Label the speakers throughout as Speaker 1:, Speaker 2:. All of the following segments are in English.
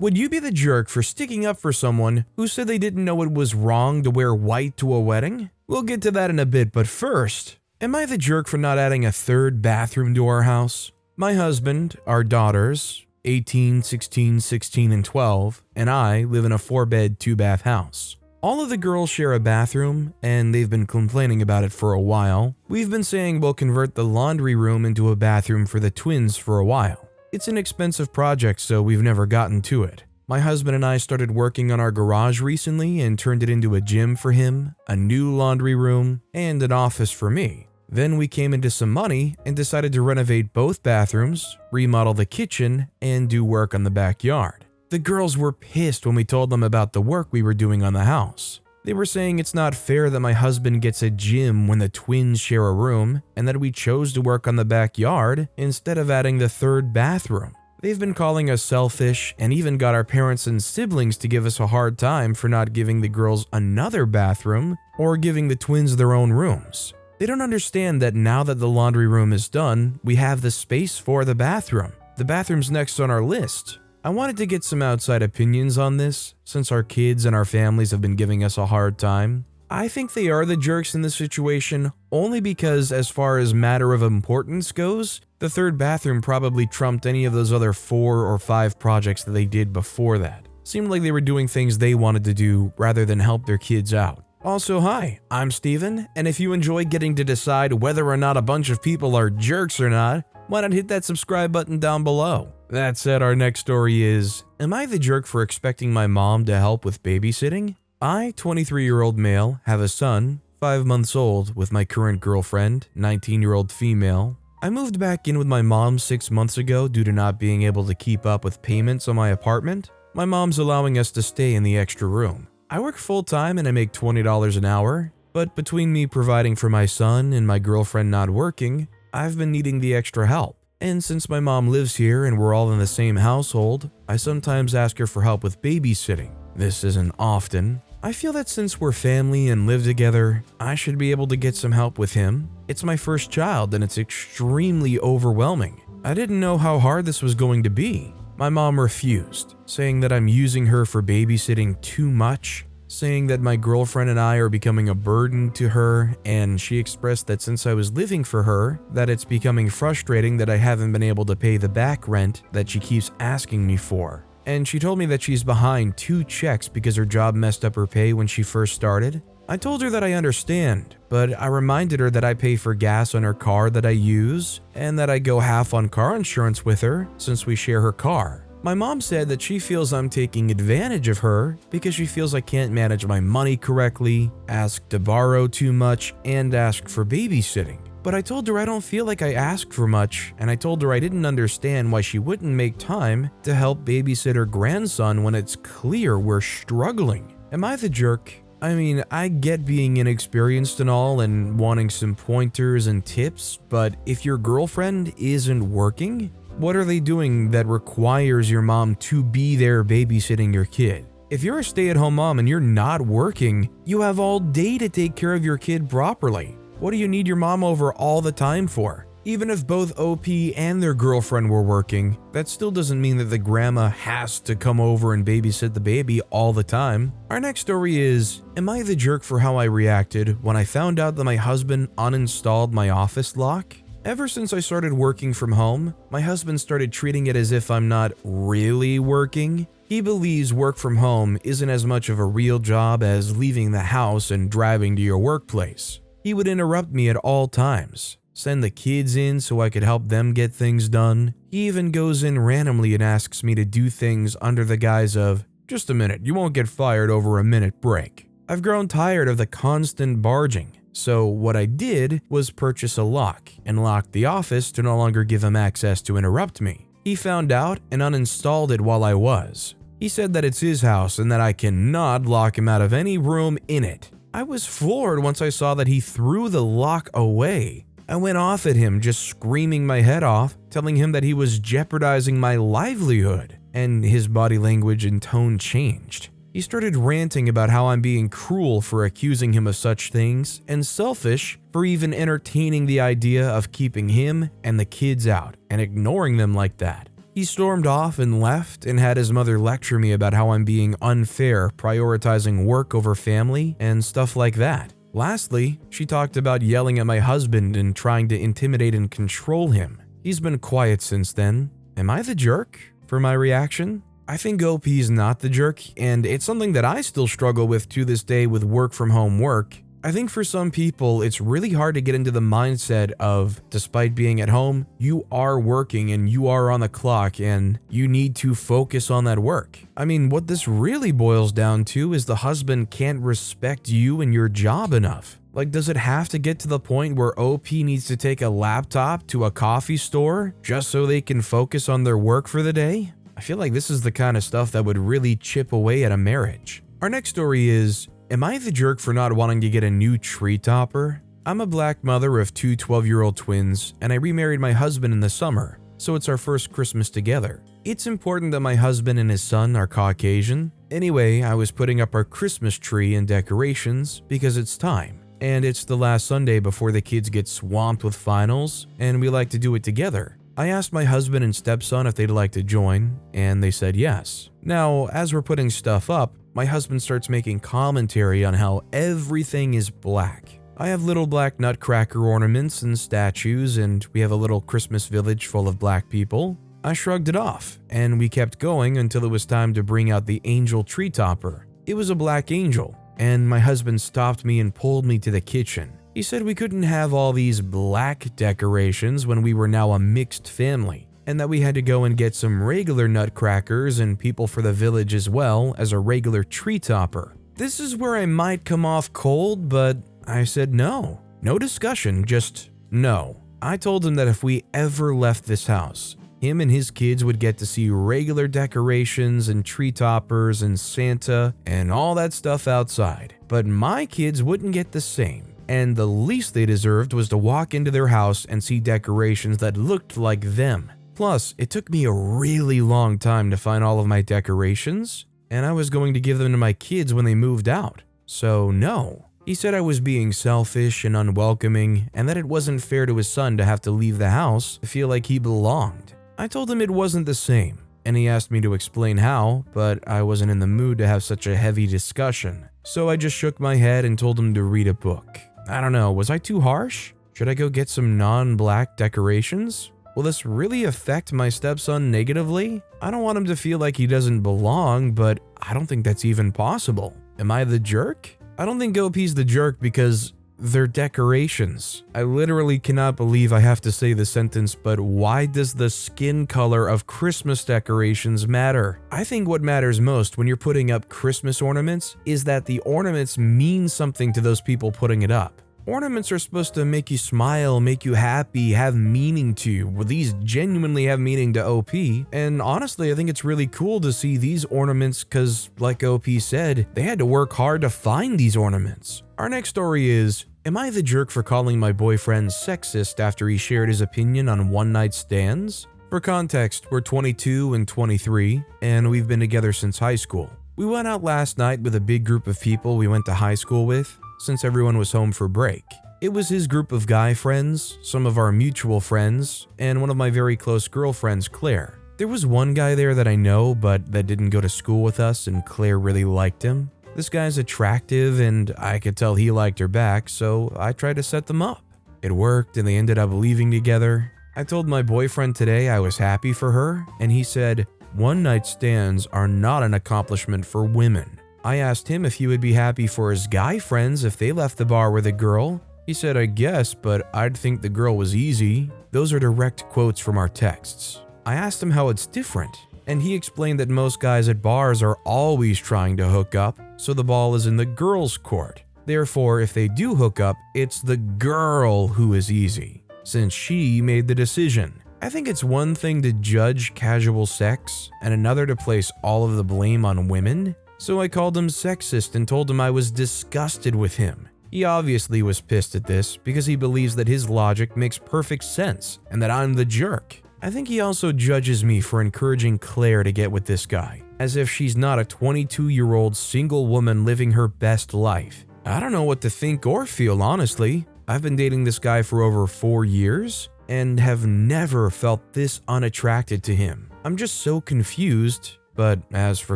Speaker 1: Would you be the jerk for sticking up for someone who said they didn't know it was wrong to wear white to a wedding? We'll get to that in a bit, but first, am I the jerk for not adding a third bathroom to our house? My husband, our daughters, 18, 16, 16, and 12, and I live in a 4-bed, 2-bath house. All of the girls share a bathroom, and they've been complaining about it for a while. We've been saying we'll convert the laundry room into a bathroom for the twins for a while. It's an expensive project, so we've never gotten to it. My husband and I started working on our garage recently and turned it into a gym for him, a new laundry room, and an office for me. Then we came into some money and decided to renovate both bathrooms, remodel the kitchen, and do work on the backyard. The girls were pissed when we told them about the work we were doing on the house. They were saying it's not fair that my husband gets a gym when the twins share a room, and that we chose to work on the backyard instead of adding the third bathroom. They've been calling us selfish and even got our parents and siblings to give us a hard time for not giving the girls another bathroom or giving the twins their own rooms. They don't understand that now that the laundry room is done, we have the space for the bathroom. The bathroom's next on our list. I wanted to get some outside opinions on this, since our kids and our families have been giving us a hard time. I think they are the jerks in this situation, only because as far as matter of importance goes, the third bathroom probably trumped any of those other 4 or 5 projects that they did before that. Seemed like they were doing things they wanted to do rather than help their kids out. Also, hi, I'm Steven, and if you enjoy getting to decide whether or not a bunch of people are jerks or not, why not hit that subscribe button down below? That said, our next story is, am I the jerk for expecting my mom to help with babysitting? I, 23-year-old male, have a son, 5 months old, with my current girlfriend, 19-year-old female. I moved back in with my mom 6 months ago due to not being able to keep up with payments on my apartment. My mom's allowing us to stay in the extra room. I work full-time and I make $20 an hour, but between me providing for my son and my girlfriend not working, I've been needing the extra help. And since my mom lives here and we're all in the same household, I sometimes ask her for help with babysitting. This isn't often. I feel that since we're family and live together, I should be able to get some help with him. It's my first child and it's extremely overwhelming. I didn't know how hard this was going to be. My mom refused, saying that I'm using her for babysitting too much, saying that my girlfriend and I are becoming a burden to her, and she expressed that since I was living for her, that it's becoming frustrating that I haven't been able to pay the back rent that she keeps asking me for. And she told me that she's behind 2 checks because her job messed up her pay when she first started. I told her that I understand, but I reminded her that I pay for gas on her car that I use, and that I go half on car insurance with her since we share her car. My mom said that she feels I'm taking advantage of her because she feels I can't manage my money correctly, ask to borrow too much, and ask for babysitting. But I told her I don't feel like I asked for much, and I told her I didn't understand why she wouldn't make time to help babysit her grandson when it's clear we're struggling. Am I the jerk? I mean, I get being inexperienced and all and wanting some pointers and tips, but if your girlfriend isn't working, what are they doing that requires your mom to be there babysitting your kid? If you're a stay-at-home mom and you're not working, you have all day to take care of your kid properly. What do you need your mom over all the time for? Even if both OP and their girlfriend were working, that still doesn't mean that the grandma has to come over and babysit the baby all the time. Our next story is, am I the jerk for how I reacted when I found out that my husband uninstalled my office lock? Ever since I started working from home, my husband started treating it as if I'm not really working. He believes work from home isn't as much of a real job as leaving the house and driving to your workplace. He would interrupt me at all times, send the kids in so I could help them get things done. He even goes in randomly and asks me to do things under the guise of, just a minute, you won't get fired over a minute break. I've grown tired of the constant barging. So what I did was purchase a lock and lock the office to no longer give him access to interrupt me. He found out and uninstalled it while I was. He said that it's his house and that I cannot lock him out of any room in it. I was floored once I saw that he threw the lock away. I went off at him, just screaming my head off, telling him that he was jeopardizing my livelihood, and his body language and tone changed. He started ranting about how I'm being cruel for accusing him of such things and selfish for even entertaining the idea of keeping him and the kids out and ignoring them like that. He He stormed off and left and had his mother lecture me about how I'm being unfair, prioritizing work over family and stuff like that. Lastly, she talked about yelling at my husband and trying to intimidate and control him. He's been quiet since then. Am I the jerk for my reaction? I think OP's not the jerk, and it's something that I still struggle with to this day with work from home work. I think for some people, it's really hard to get into the mindset of, despite being at home, you are working and you are on the clock and you need to focus on that work. I mean, what this really boils down to is the husband can't respect you and your job enough. Like, does it have to get to the point where OP needs to take a laptop to a coffee store just so they can focus on their work for the day? I feel like this is the kind of stuff that would really chip away at a marriage. Our next story is, am I the jerk for not wanting to get a new tree topper? I'm a black mother of two 12-year-old twins, and I remarried my husband in the summer, so it's our first Christmas together. It's important that my husband and his son are Caucasian. Anyway, I was putting up our Christmas tree and decorations because it's time, and it's the last Sunday before the kids get swamped with finals, and we like to do it together. I asked my husband and stepson if they'd like to join, and they said yes. Now, as we're putting stuff up, my husband starts making commentary on how everything is black. I have little black nutcracker ornaments and statues, and we have a little Christmas village full of black people. I shrugged it off, and we kept going until it was time to bring out the angel tree topper. It was a black angel, and my husband stopped me and pulled me to the kitchen. He said we couldn't have all these black decorations when we were now a mixed family, and that we had to go and get some regular nutcrackers and people for the village as well as a regular tree topper. This is where I might come off cold, but I said no. No discussion, just no. I told him that if we ever left this house, him and his kids would get to see regular decorations and tree toppers and Santa and all that stuff outside, but my kids wouldn't get the same. And the least they deserved was to walk into their house and see decorations that looked like them. Plus, it took me a really long time to find all of my decorations, and I was going to give them to my kids when they moved out. So no. He said I was being selfish and unwelcoming, and that it wasn't fair to his son to have to leave the house to feel like he belonged. I told him it wasn't the same, and he asked me to explain how, but I wasn't in the mood to have such a heavy discussion. So I just shook my head and told him to read a book. I don't know, was I too harsh? Should I go get some non-black decorations? Will this really affect my stepson negatively? I don't want him to feel like he doesn't belong, but I don't think that's even possible. Am I the jerk? I don't think OP's the jerk because they're decorations. I literally cannot believe I have to say the sentence, but why does the skin color of Christmas decorations matter? I think what matters most when you're putting up Christmas ornaments is that the ornaments mean something to those people putting it up. Ornaments are supposed to make you smile, make you happy, have meaning to you. Well, these genuinely have meaning to OP, and honestly, I think it's really cool to see these ornaments because, like OP said, they had to work hard to find these ornaments. Our next story is, am I the jerk for calling my boyfriend sexist after he shared his opinion on one-night stands? For context, we're 22 and 23, and we've been together since high school. We went out last night with a big group of people we went to high school with, since everyone was home for break. It was his group of guy friends, some of our mutual friends, and one of my very close girlfriends, Claire. There was one guy there that I know, but that didn't go to school with us, and Claire really liked him. This guy's attractive, and I could tell he liked her back, so I tried to set them up. It worked, and they ended up leaving together. I told my boyfriend today I was happy for her, and he said, one-night stands are not an accomplishment for women. I asked him if he would be happy for his guy friends if they left the bar with a girl. He said, I guess, but I'd think the girl was easy. Those are direct quotes from our texts. I asked him how it's different, and he explained that most guys at bars are always trying to hook up, so the ball is in the girls' court. Therefore, if they do hook up, it's the girl who is easy, since she made the decision. I think it's one thing to judge casual sex, and another to place all of the blame on women. So I called him sexist and told him I was disgusted with him. He obviously was pissed at this because he believes that his logic makes perfect sense and that I'm the jerk. I think he also judges me for encouraging Claire to get with this guy, as if she's not a 22-year-old single woman living her best life. I don't know what to think or feel, honestly. I've been dating this guy for over 4 years, and have never felt this unattracted to him. I'm just so confused, but as for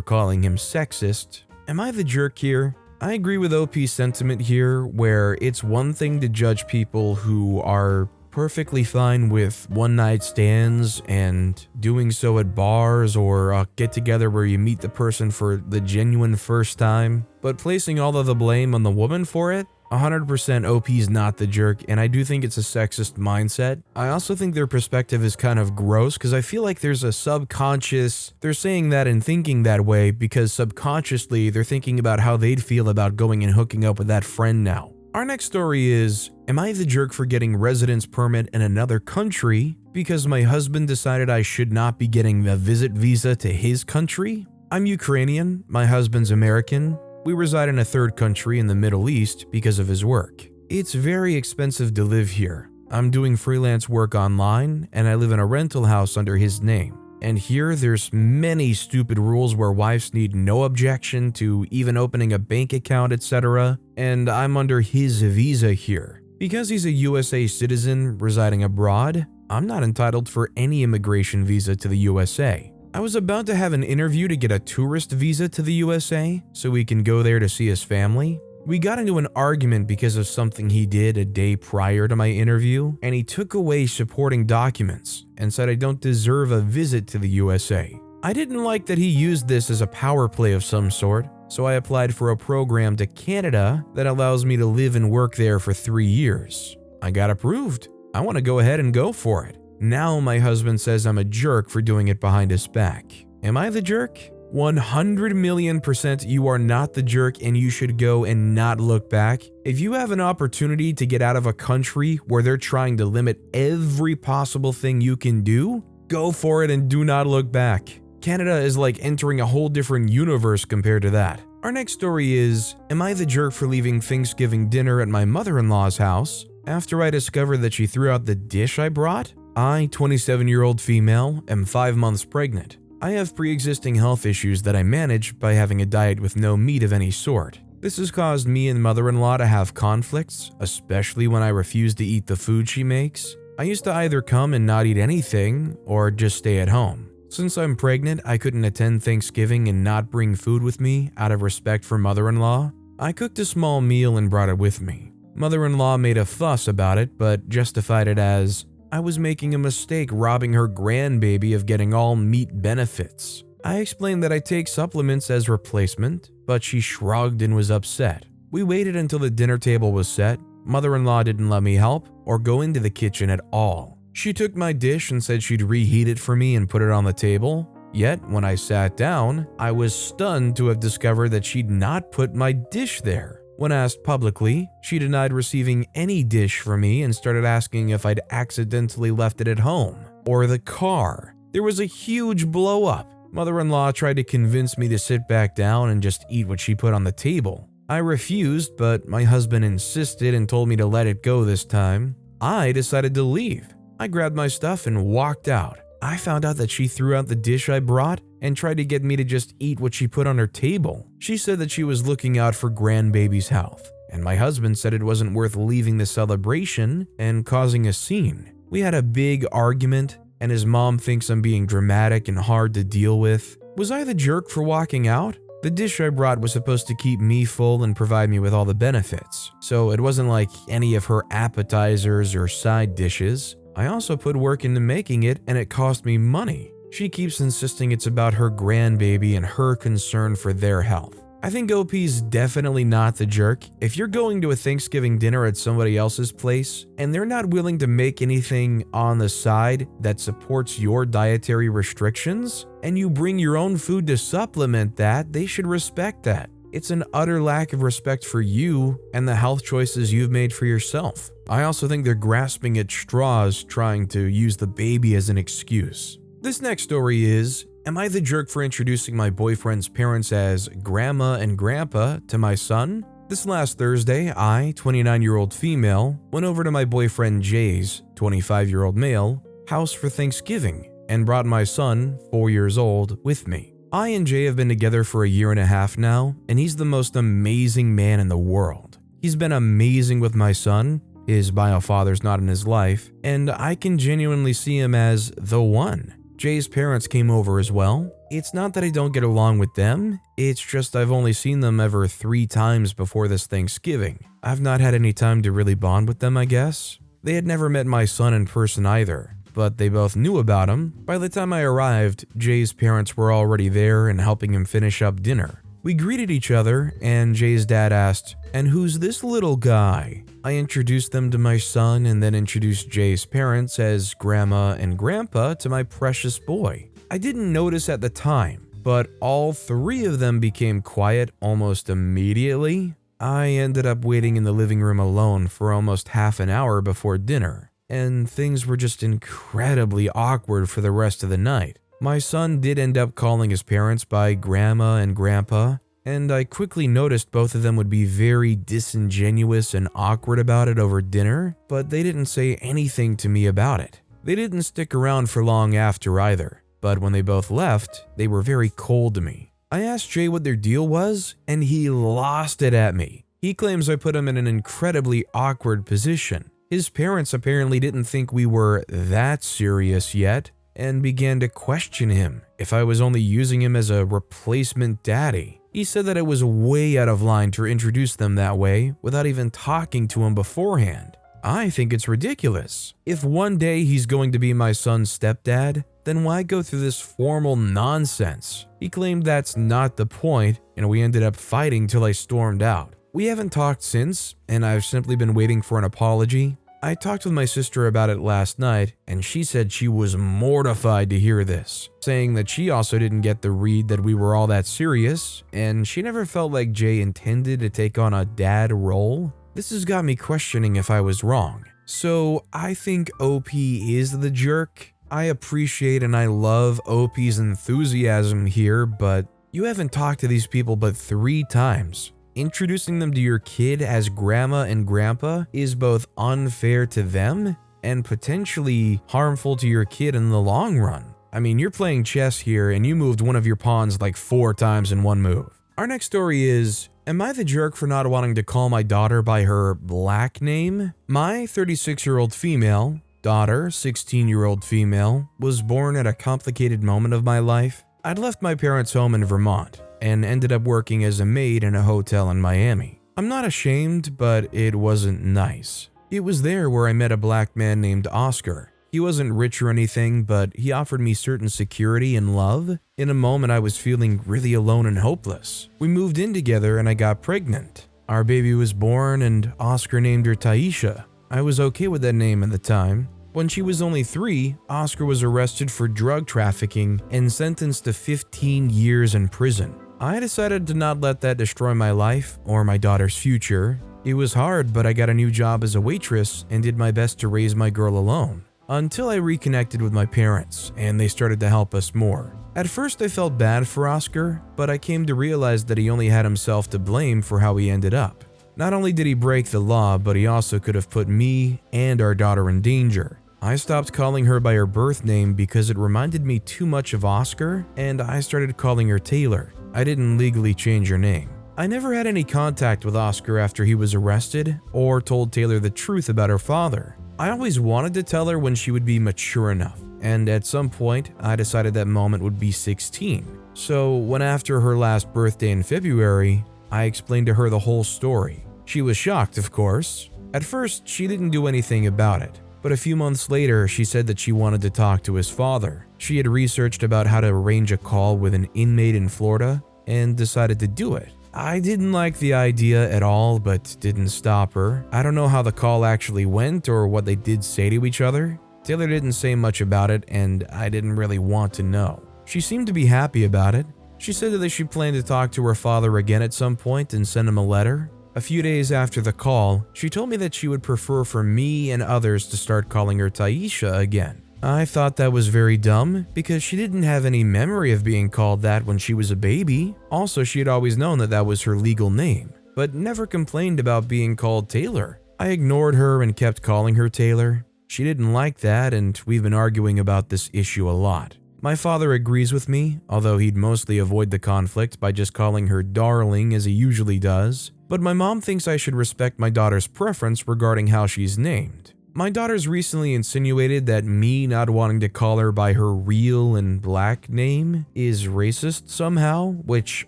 Speaker 1: calling him sexist, am I the jerk here? I agree with OP's sentiment here, where it's one thing to judge people who are perfectly fine with one-night stands and doing so at bars or a get-together where you meet the person for the genuine first time, but placing all of the blame on the woman for it? 100% OP's not the jerk, and I do think it's a sexist mindset. I also think their perspective is kind of gross because I feel like there's a subconscious, they're saying that and thinking that way because subconsciously they're thinking about how they'd feel about going and hooking up with that friend now. Our next story is, am I the jerk for getting residence permit in another country because my husband decided I should not be getting a visit visa to his country? I'm Ukrainian, my husband's American. We reside in a third country in the Middle East because of his work. It's very expensive to live here. I'm doing freelance work online and I live in a rental house under his name. And here there's many stupid rules where wives need no objection to even opening a bank account, etc. And I'm under his visa here. Because he's a USA citizen residing abroad, I'm not entitled for any immigration visa to the USA. I was about to have an interview to get a tourist visa to the USA so we can go there to see his family. We got into an argument because of something he did a day prior to my interview, and he took away supporting documents and said I don't deserve a visit to the USA. I didn't like that he used this as a power play of some sort, so I applied for a program to Canada that allows me to live and work there for 3 years. I got approved. I want to go ahead and go for it. Now my husband says I'm a jerk for doing it behind his back. Am I the jerk? 100,000,000% you are not the jerk and you should go and not look back. If you have an opportunity to get out of a country where they're trying to limit every possible thing you can do, go for it and do not look back. Canada is like entering a whole different universe compared to that. Our next story is, am I the jerk for leaving Thanksgiving dinner at my mother-in-law's house after I discovered that she threw out the dish I brought? I, 27-year-old female, am 5 months pregnant. I have pre-existing health issues that I manage by having a diet with no meat of any sort. This has caused me and mother-in-law to have conflicts, especially when I refuse to eat the food she makes. I used to either come and not eat anything, or just stay at home. Since I'm pregnant, I couldn't attend Thanksgiving and not bring food with me out of respect for mother-in-law. I cooked a small meal and brought it with me. Mother-in-law made a fuss about it, but justified it as, I was making a mistake robbing her grandbaby of getting all meat benefits. I explained that I take supplements as replacement, but she shrugged and was upset. We waited until the dinner table was set. Mother-in-law didn't let me help or go into the kitchen at all. She took my dish and said she'd reheat it for me and put it on the table. Yet, when I sat down, I was stunned to have discovered that she'd not put my dish there. When asked publicly, she denied receiving any dish from me and started asking if I'd accidentally left it at home or the car. There was a huge blow up. Mother-in-law tried to convince me to sit back down and just eat what she put on the table. I refused, but my husband insisted and told me to let it go this time. I decided to leave. I grabbed my stuff and walked out. I found out that she threw out the dish I brought and tried to get me to just eat what she put on her table. She said that she was looking out for grandbaby's health, and my husband said it wasn't worth leaving the celebration and causing a scene. We had a big argument, and his mom thinks I'm being dramatic and hard to deal with. Was I the jerk for walking out? The dish I brought was supposed to keep me full and provide me with all the benefits, so it wasn't like any of her appetizers or side dishes. I also put work into making it, and it cost me money. She keeps insisting it's about her grandbaby and her concern for their health. I think OP's definitely not the jerk. If you're going to a Thanksgiving dinner at somebody else's place and they're not willing to make anything on the side that supports your dietary restrictions, and you bring your own food to supplement that, they should respect that. It's an utter lack of respect for you and the health choices you've made for yourself. I also think they're grasping at straws trying to use the baby as an excuse. This next story is, am I the jerk for introducing my boyfriend's parents as grandma and grandpa to my son? This last Thursday, I, 29-year-old female, went over to my boyfriend Jay's, 25-year-old male, house for Thanksgiving and brought my son, 4 years old, with me. I and Jay have been together for a year and a half now, and he's the most amazing man in the world. He's been amazing with my son, His bio father's not in his life, and I can genuinely see him as the one. Jay's parents came over as well. It's not that I don't get along with them, it's just I've only seen them ever 3 times before this Thanksgiving. I've not had any time to really bond with them, I guess. They had never met my son in person either, but they both knew about him. By the time I arrived, Jay's parents were already there and helping him finish up dinner. We greeted each other, and Jay's dad asked, "And who's this little guy?" I introduced them to my son and then introduced Jay's parents as Grandma and Grandpa to my precious boy. I didn't notice at the time, but all 3 of them became quiet almost immediately. I ended up waiting in the living room alone for almost half an hour before dinner, and things were just incredibly awkward for the rest of the night. My son did end up calling his parents by Grandma and Grandpa, and I quickly noticed both of them would be very disingenuous and awkward about it over dinner, but they didn't say anything to me about it. They didn't stick around for long after either, but when they both left, they were very cold to me. I asked Jay what their deal was, and he lost it at me. He claims I put him in an incredibly awkward position. His parents apparently didn't think we were that serious yet, and began to question him if I was only using him as a replacement daddy. He said that it was way out of line to introduce them that way without even talking to him beforehand. I think it's ridiculous. If one day he's going to be my son's stepdad, then why go through this formal nonsense? He claimed that's not the point, and we ended up fighting till I stormed out. We haven't talked since, and I've simply been waiting for an apology. I talked with my sister about it last night, and she said she was mortified to hear this, saying that she also didn't get the read that we were all that serious, and she never felt like Jay intended to take on a dad role. This has got me questioning if I was wrong. So I think OP is the jerk. I appreciate and I love OP's enthusiasm here, but you haven't talked to these people but 3 times. Introducing them to your kid as Grandma and Grandpa is both unfair to them and potentially harmful to your kid in the long run. I mean, you're playing chess here and you moved one of your pawns like 4 times in one move. Our next story is, am I the jerk for not wanting to call my daughter by her black name? My 36-year-old female daughter, 16-year-old female, was born at a complicated moment of my life. I'd left my parents' home in Vermont and ended up working as a maid in a hotel in Miami. I'm not ashamed, but it wasn't nice. It was there where I met a black man named Oscar. He wasn't rich or anything, but he offered me certain security and love in a moment I was feeling really alone and hopeless. We moved in together and I got pregnant. Our baby was born and Oscar named her Taisha. I was okay with that name at the time. When she was only 3, Oscar was arrested for drug trafficking and sentenced to 15 years in prison. I decided to not let that destroy my life or my daughter's future. It was hard, but I got a new job as a waitress and did my best to raise my girl alone. Until I reconnected with my parents and they started to help us more. At first I felt bad for Oscar, but I came to realize that he only had himself to blame for how he ended up. Not only did he break the law, but he also could have put me and our daughter in danger. I stopped calling her by her birth name because it reminded me too much of Oscar, and I started calling her Taylor. I didn't legally change her name. I never had any contact with Oscar after he was arrested or told Taylor the truth about her father. I always wanted to tell her when she would be mature enough, and at some point, I decided that moment would be 16. So when after her last birthday in February, I explained to her the whole story. She was shocked, of course. At first, she didn't do anything about it. But a few months later, she said that she wanted to talk to his father. She had researched about how to arrange a call with an inmate in Florida and decided to do it. I didn't like the idea at all, but didn't stop her. I don't know how the call actually went or what they did say to each other. Taylor didn't say much about it, and I didn't really want to know. She seemed to be happy about it. She said that she planned to talk to her father again at some point and send him a letter. A few days after the call, she told me that she would prefer for me and others to start calling her Taisha again. I thought that was very dumb because she didn't have any memory of being called that when she was a baby. Also, she had always known that that was her legal name, but never complained about being called Taylor. I ignored her and kept calling her Taylor. She didn't like that, and we've been arguing about this issue a lot. My father agrees with me, although he'd mostly avoid the conflict by just calling her darling as he usually does. but my mom thinks I should respect my daughter's preference regarding how she's named. My daughter's recently insinuated that me not wanting to call her by her real and black name is racist somehow, which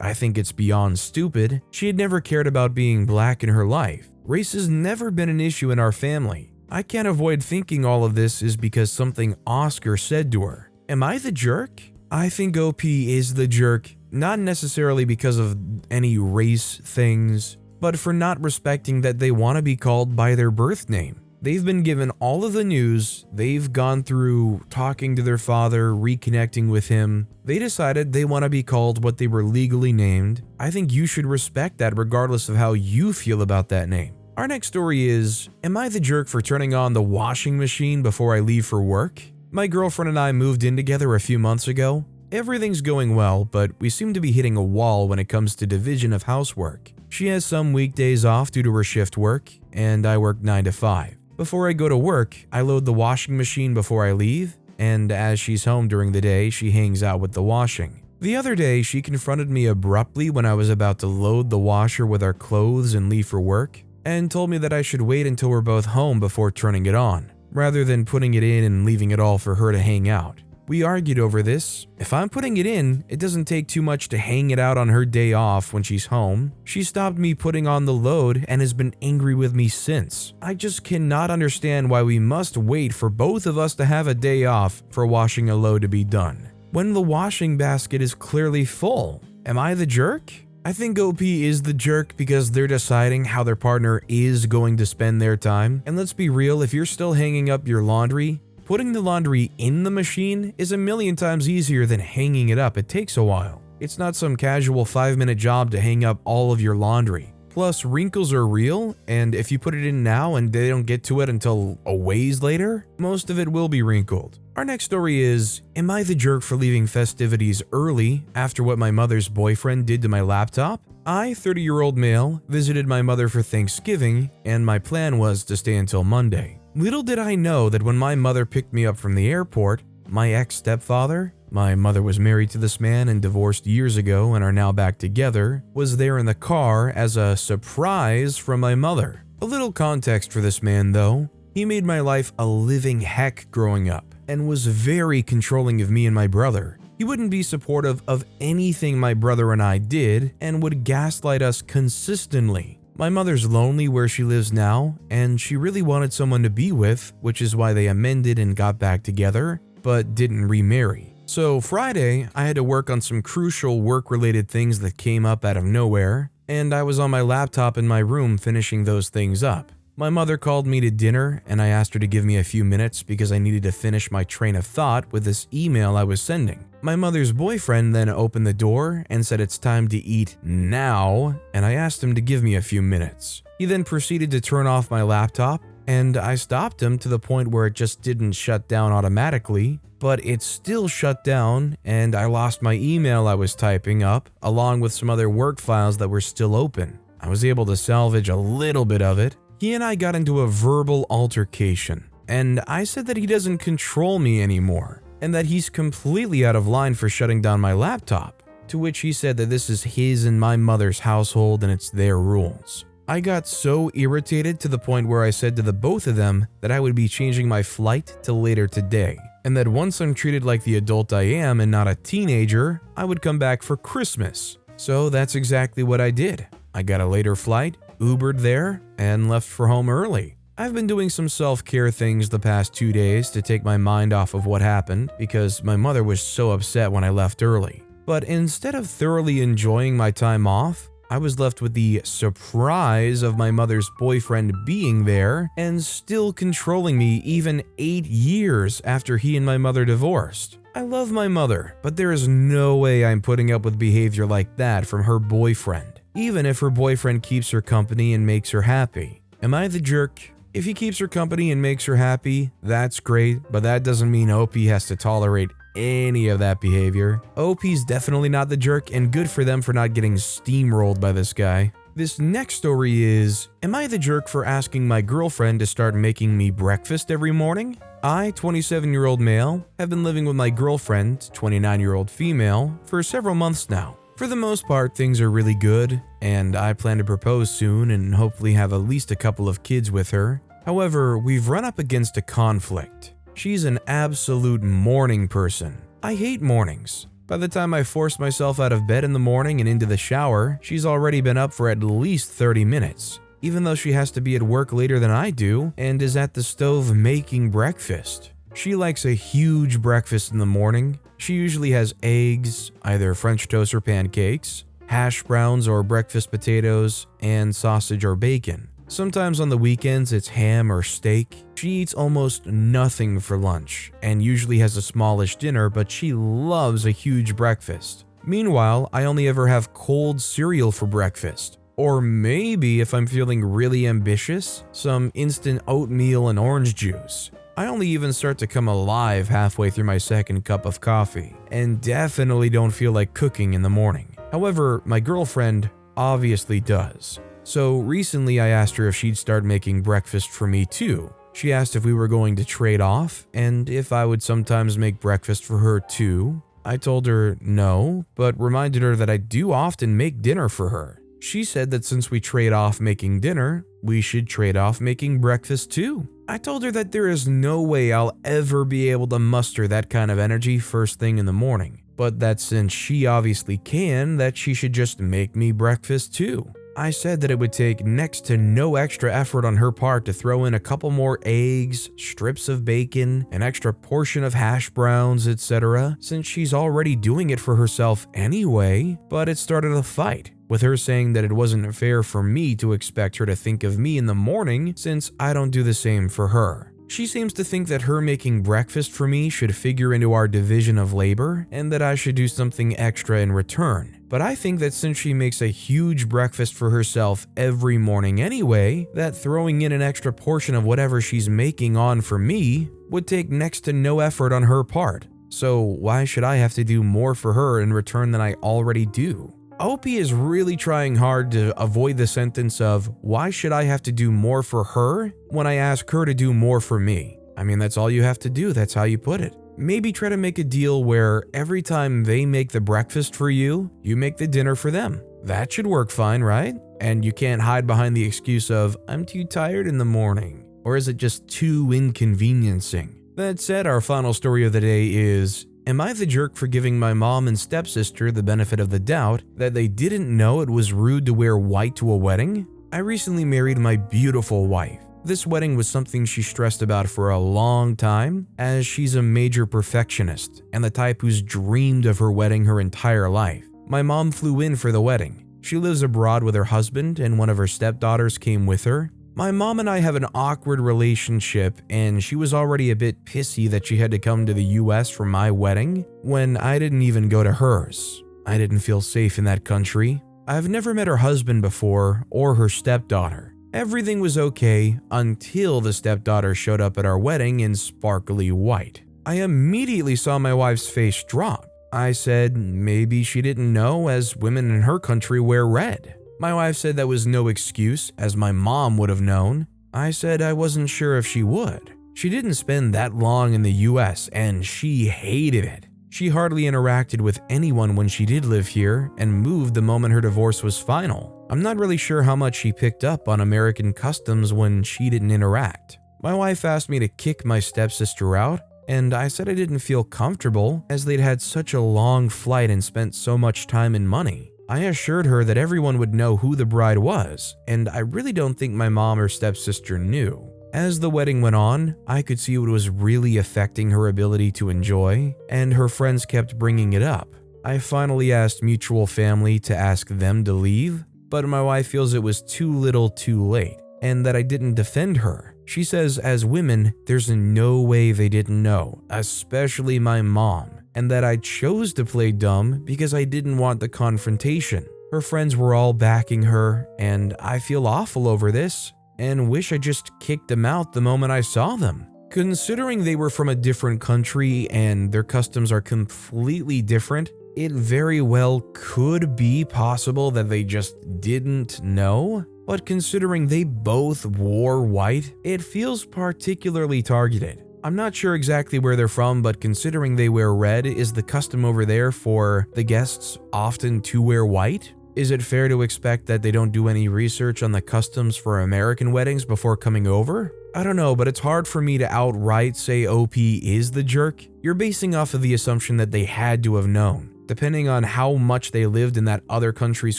Speaker 1: I think it's beyond stupid. She had never cared about being black in her life. Race has never been an issue in our family. I can't avoid thinking all of this is because something Oscar said to her. Am I the jerk? I think OP is the jerk, not necessarily because of any race things, but for not respecting that they want to be called by their birth name. They've been given all of the news, they've gone through talking to their father, reconnecting with him. They decided they want to be called what they were legally named. I think you should respect that regardless of how you feel about that name. Our next story is, am I the jerk for turning on the washing machine before I leave for work? My girlfriend and I moved in together a few months ago. Everything's going well, but we seem to be hitting a wall when it comes to division of housework. She has some weekdays off due to her shift work, and I work 9 to 5. Before I go to work, I load the washing machine before I leave, and as she's home during the day, she hangs out with the washing. The other day, she confronted me abruptly when I was about to load the washer with our clothes and leave for work, and told me that I should wait until we're both home before turning it on, rather than putting it in and leaving it all for her to hang out. We argued over this. If I'm putting it in, it doesn't take too much to hang it out on her day off when she's home. She stopped me putting on the load and has been angry with me since. I just cannot understand why we must wait for both of us to have a day off for washing a load to be done, when the washing basket is clearly full. Am I the jerk? I think OP is the jerk because they're deciding how their partner is going to spend their time. And let's be real, if you're still hanging up your laundry, putting the laundry in the machine is a million times easier than hanging it up. It takes a while. It's not some casual 5-minute job to hang up all of your laundry. Plus, wrinkles are real, and if you put it in now and they don't get to it until a ways later, most of it will be wrinkled. Our next story is, am I the jerk for leaving festivities early after what my mother's boyfriend did to my laptop? I, 30-year-old male, visited my mother for Thanksgiving, and my plan was to stay until Monday. Little did I know that when my mother picked me up from the airport, my ex-stepfather, my mother was married to this man and divorced years ago and are now back together, was there in the car as a surprise from my mother. A little context for this man though, he made my life a living heck growing up and was very controlling of me and my brother. He wouldn't be supportive of anything my brother and I did and would gaslight us consistently. My mother's lonely where she lives now, and she really wanted someone to be with, which is why they amended and got back together, but didn't remarry. So Friday, I had to work on some crucial work-related things that came up out of nowhere, and I was on my laptop in my room finishing those things up. My mother called me to dinner, and I asked her to give me a few minutes because I needed to finish my train of thought with this email I was sending. My mother's boyfriend then opened the door and said it's time to eat now, and I asked him to give me a few minutes. He then proceeded to turn off my laptop, and I stopped him to the point where it just didn't shut down automatically, but it still shut down, and I lost my email I was typing up, along with some other work files that were still open. I was able to salvage a little bit of it. He and I got into a verbal altercation, and I said that he doesn't control me anymore, and that he's completely out of line for shutting down my laptop, to which he said that this is his and my mother's household and it's their rules. I got so irritated to the point where I said to the both of them that I would be changing my flight to later today, and that once I'm treated like the adult I am and not a teenager, I would come back for Christmas. So that's exactly what I did. I got a later flight, Ubered there, and left for home early. I've been doing some self-care things the past 2 days to take my mind off of what happened because my mother was so upset when I left early. But instead of thoroughly enjoying my time off, I was left with the surprise of my mother's boyfriend being there and still controlling me even 8 years after he and my mother divorced. I love my mother, but there is no way I'm putting up with behavior like that from her boyfriend, even if her boyfriend keeps her company and makes her happy. Am I the jerk? If he keeps her company and makes her happy, that's great, but that doesn't mean OP has to tolerate any of that behavior. OP's definitely not the jerk, and good for them for not getting steamrolled by this guy. This next story is, am I the jerk for asking my girlfriend to start making me breakfast every morning? I, 27-year-old male, have been living with my girlfriend, 29-year-old female, for several months now. For the most part, things are really good, and I plan to propose soon and hopefully have at least a couple of kids with her. However, we've run up against a conflict. She's an absolute morning person. I hate mornings. By the time I force myself out of bed in the morning and into the shower, she's already been up for at least 30 minutes, even though she has to be at work later than I do and is at the stove making breakfast. She likes a huge breakfast in the morning. She usually has eggs, either French toast or pancakes, hash browns or breakfast potatoes, and sausage or bacon. Sometimes on the weekends it's ham or steak. She eats almost nothing for lunch and usually has a smallish dinner, but she loves a huge breakfast. Meanwhile, I only ever have cold cereal for breakfast. Or maybe, if I'm feeling really ambitious, some instant oatmeal and orange juice. I only even start to come alive halfway through my second cup of coffee, and definitely don't feel like cooking in the morning. However, my girlfriend obviously does. So recently I asked her if she'd start making breakfast for me too. She asked if we were going to trade off, and if I would sometimes make breakfast for her too. I told her no, but reminded her that I do often make dinner for her. She said that since we trade off making dinner, we should trade off making breakfast too. I told her that there is no way I'll ever be able to muster that kind of energy first thing in the morning, but that since she obviously can, that she should just make me breakfast too. I said that it would take next to no extra effort on her part to throw in a couple more eggs, strips of bacon, an extra portion of hash browns, etc., since she's already doing it for herself anyway, but it started a fight, with her saying that it wasn't fair for me to expect her to think of me in the morning since I don't do the same for her. She seems to think that her making breakfast for me should figure into our division of labor and that I should do something extra in return. But I think that since she makes a huge breakfast for herself every morning anyway, that throwing in an extra portion of whatever she's making on for me would take next to no effort on her part. So why should I have to do more for her in return than I already do? Opie is really trying hard to avoid the sentence of, why should I have to do more for her when I ask her to do more for me? I mean, that's all you have to do, that's how you put it. Maybe try to make a deal where every time they make the breakfast for you, you make the dinner for them. That should work fine, right? And you can't hide behind the excuse of, I'm too tired in the morning. Or is it just too inconveniencing? That said, our final story of the day is, am I the jerk for giving my mom and stepsister the benefit of the doubt that they didn't know it was rude to wear white to a wedding? I recently married my beautiful wife. This wedding was something she stressed about for a long time, as she's a major perfectionist and the type who's dreamed of her wedding her entire life. My mom flew in for the wedding. She lives abroad with her husband, and one of her stepdaughters came with her. My mom and I have an awkward relationship, and she was already a bit pissy that she had to come to the US for my wedding when I didn't even go to hers. I didn't feel safe in that country. I've never met her husband before or her stepdaughter. Everything was okay until the stepdaughter showed up at our wedding in sparkly white. I immediately saw my wife's face drop. I said maybe she didn't know, as women in her country wear red. My wife said that was no excuse, as my mom would have known. I said I wasn't sure if she would. She didn't spend that long in the US, and she hated it. She hardly interacted with anyone when she did live here, and moved the moment her divorce was final. I'm not really sure how much she picked up on American customs when she didn't interact. My wife asked me to kick my stepsister out, and I said I didn't feel comfortable as they'd had such a long flight and spent so much time and money. I assured her that everyone would know who the bride was, and I really don't think my mom or stepsister knew. As the wedding went on, I could see it was really affecting her ability to enjoy, and her friends kept bringing it up. I finally asked mutual family to ask them to leave, but my wife feels it was too little too late, and that I didn't defend her. She says as women, there's no way they didn't know, especially my mom, and that I chose to play dumb because I didn't want the confrontation. Her friends were all backing her, and I feel awful over this, and wish I just kicked them out the moment I saw them. Considering they were from a different country and their customs are completely different, it very well could be possible that they just didn't know. But considering they both wore white, it feels particularly targeted. I'm not sure exactly where they're from, but considering they wear red, is the custom over there for the guests often to wear white? Is it fair to expect that they don't do any research on the customs for American weddings before coming over? I don't know, but it's hard for me to outright say OP is the jerk. You're basing off of the assumption that they had to have known. Depending on how much they lived in that other country's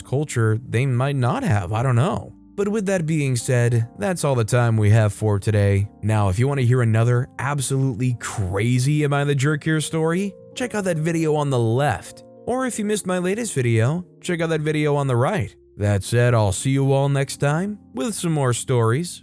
Speaker 1: culture, they might not have, I don't know. But with that being said, that's all the time we have for today. Now, if you want to hear another absolutely crazy Am I the Jerk Here story, check out that video on the left. Or if you missed my latest video, check out that video on the right. That said, I'll see you all next time with some more stories.